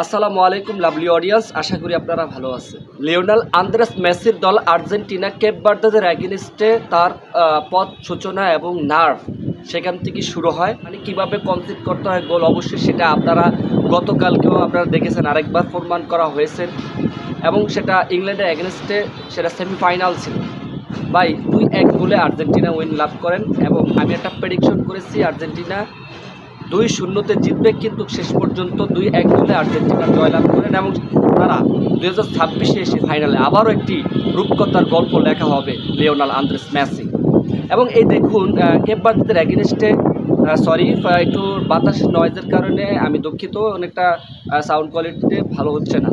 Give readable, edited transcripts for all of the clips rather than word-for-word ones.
আসসালামু আলাইকুম lovely audience, আশা করি আপনারা ভালো আছেন। লিওনেল আন্দ্রেস মেসির দল আর্জেন্টিনা কেপ ভার্দেদের এগেইনস্টে তার পথ সূচনা এবং নার্ভ সেখান থেকে শুরু হয়। মানে কীভাবে কনসিড করতে হয় গোল, অবশ্যই সেটা আপনারা গতকালকেও আপনারা দেখেছেন, আরেকবার প্রমাণ করা হয়েছে। এবং সেটা ইংল্যান্ডের এগেইনস্টে সেটা সেমিফাইনাল ছিল। ভাই 2-1 গোলে আর্জেন্টিনা উইন লাভ করেন এবং আমি একটা প্রেডিকশন করেছি আর্জেন্টিনা 2-0 জিতবে, কিন্তু শেষ পর্যন্ত 2-1 গোলে আর্জেন্টিনা জয়লাভ করেন এবং তারা 2026-এ এসে ফাইনালে আবারও একটি রূপকথার গল্প লেখা হবে লিওনেল আন্দ্রেস মেসি। এবং এই দেখুন কেপ ভার্দেদের এগেইনস্টে সরি, একটু বাতাস নয়েজের কারণে আমি দুঃখিত, অনেকটা সাউন্ড কোয়ালিটিতে ভালো হচ্ছে না।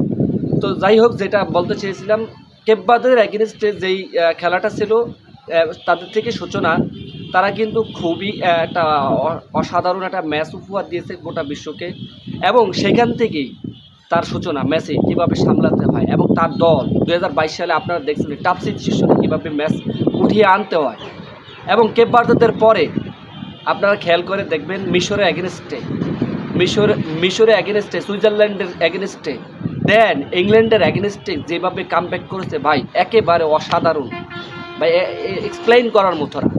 তো যাই হোক, যেটা বলতে চেয়েছিলাম, কেপ ভার্দেদের এগেইনস্টে যেই খেলাটা ছিল তাদের থেকে সূচনা, তারা কিন্তু খুবই একটা অসাধারণ একটা ম্যাচ উপহার দিয়েছে গোটা বিশ্বকে। এবং সেখান থেকেই তার সূচনা মেসি কীভাবে সামলাতে হয় এবং তার দল 2022 সালে আপনারা দেখছেন টাফ সিচুয়েশনে কীভাবে ম্যাচ উঠিয়ে আনতে হয়। এবং কেপ ভার্দেদের পরে আপনারা খেয়াল করে দেখবেন মিশরের এগেনস্টে সুইজারল্যান্ডের এগেনস্টে দেন ইংল্যান্ডের এগেনস্টে যেভাবে কামব্যাক করেছে ভাই, একেবারে অসাধারণ ভাই, এক্সপ্লেইন করার মতো না।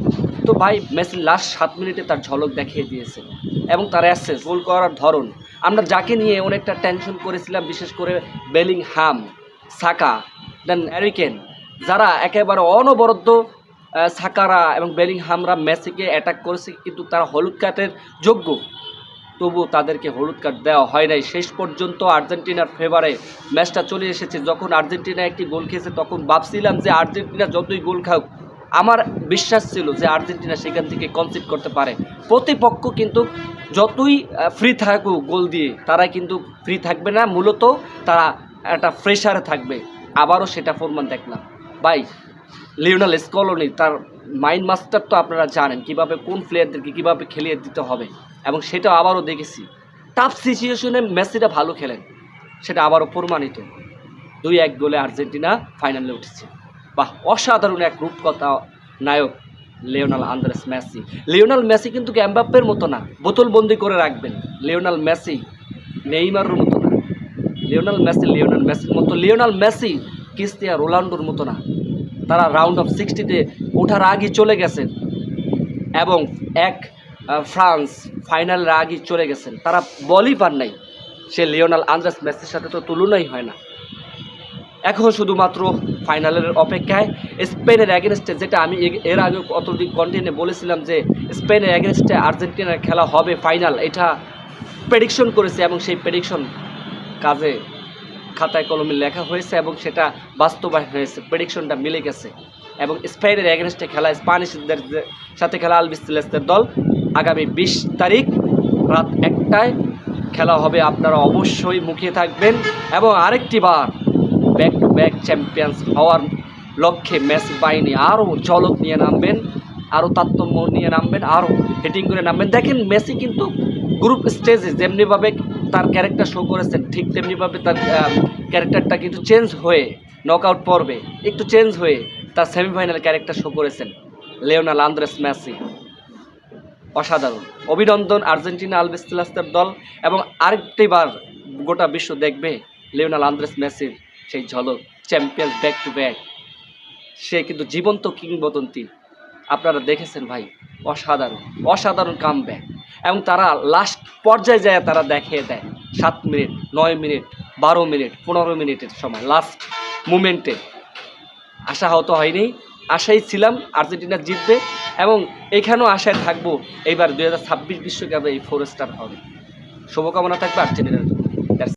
তো ভাই মেসি লাস্ট 7 মিনিটে তার ঝলক দেখিয়ে দিয়েছে এবং তার অ্যাসেস গোল করার ধরন, আমরা যাকে নিয়ে অনেকটা টেনশন করেছিলাম, বিশেষ করে বেলিংহাম, সাকা, দেন হ্যারি কেন, যারা একেবারে অনবরত সাকারা এবং বেলিংহামরা মেসিকে অ্যাটাক করেছে, কিন্তু তারা হলুদ কার্ডের যোগ্য, তবু তাদেরকে হলুদ কার্ড দেওয়া হয় নাই। শেষ পর্যন্ত আর্জেন্টিনার ফেভারে ম্যাচটা চলে এসেছে। যখন আর্জেন্টিনা একটি গোল খেয়েছে তখন ভাবছিলাম যে আর্জেন্টিনা যতই গোল খাক, আমার বিশ্বাস ছিল যে আর্জেন্টিনা সেখান থেকে কনসিড করতে পারে। প্রতিপক্ষ কিন্তু যতই ফ্রি থাকুক গোল দিয়ে, তারা কিন্তু ফ্রি থাকবে না, মূলত তারা একটা ফ্রেশারে থাকবে। আবারও সেটা প্রমাণ দেখলাম ভাই। লিওনেল স্কলোনি তার মাইন্ড মাস্টার, তো আপনারা জানেন কীভাবে কোন প্লেয়ারদেরকে কীভাবে খেলিয়ে দিতে হবে, এবং সেটা আবারও দেখেছি। টাফ সিচুয়েশনে মেসিরা ভালো খেলেন, সেটা আবারও প্রমাণিত। 2-1 গোলে আর্জেন্টিনা ফাইনালে উঠেছে। বাহ, অসাধারণ এক রূপকথা নায়ক Lionel Andres Messi. Lionel Messi কিন্তু এমবাপ্পের মতো না, বোতলবন্দি করে রাখবেন। লিওনেল মেসি নেইমারের মতো না, লিওনেল মেসির মতো। লিওনেল মেসি ক্রিস্টিয়ানো রোনাল্ডোর মতো না। তারা রাউন্ড অফ 60-তে ওঠার আগেই চলে গেছেন এবং ফ্রান্স ফাইনালের আগেই চলে গেছেন, তারা বলই পার নাই। সে লিওনেল আন্দ্রেস মেসির সাথে তো তুলনাই হয় না। এখন শুধুমাত্র ফাইনালের অপেক্ষায়। স্পেনের এগেনস্টে, যেটা আমি এর আগে অতদিন কন্টেন্টে বলেছিলাম যে স্পেনের এগেনস্টে আর্জেন্টিনার খেলা হবে ফাইনাল, এটা প্রেডিকশন করেছে এবং সেই প্রেডিকশন কাজে খাতায় কলমে লেখা হয়েছে এবং সেটা বাস্তবায়ন হয়েছে। প্রেডিকশনটা মিলে গেছে এবং স্পেনের এগেনস্টে খেলা, স্প্যানিশদের সাথে খেলা আলবিসেলেস্তের দল আগামী 20 তারিখ রাত 1টায় খেলা হবে। আপনারা অবশ্যই মুখিয়ে থাকবেন এবং আরেকটি বার ব্যাক টু ব্যাক চ্যাম্পিয়ন্স হওয়ার লক্ষ্যে মেসি বাহিনী আরও ঝলক নিয়ে নামবেন, আরও তারতম্য নিয়ে নামবেন, আরও হিটিং করে নামবেন। দেখেন মেসি কিন্তু গ্রুপ স্টেজে যেমনিভাবে তার ক্যারেক্টার শো করেছেন, ঠিক তেমনিভাবে তার ক্যারেক্টারটা কিন্তু চেঞ্জ হয়ে নকআউট পর্বে একটু চেঞ্জ হয়ে তার সেমিফাইনাল ক্যারেক্টার শো করেছেন লিওনেল আন্দ্রেস মেসি। অসাধারণ অভিনন্দন আর্জেন্টিনা আলবিসেলেস্তের দল, এবং আরেকটি বার গোটা বিশ্ব দেখবে লিওনেল আন্দ্রেস মেসির সেই ঝলক, চ্যাম্পিয়ন্স ব্যাক টু ব্যাক। সে কিন্তু জীবন্ত কিংবদন্তি, আপনারা দেখেছেন ভাই। অসাধারণ কামব্যাক, এবং তারা লাস্ট পর্যায়ে যায় তারা দেখিয়ে দেয় 7 মিনিট, 9 মিনিট, 12 মিনিট, 15 মিনিটের সময় লাস্ট মুমেন্টে। আশাহত হয়নি, আশাই ছিলাম আর্জেন্টিনা জিতবে, এবং এখানেও আশায় থাকবো এইবার 2026 বিশ্বকাপে এই 4 স্টার হবে। শুভকামনা থাকবে আর্জেন্টিনার।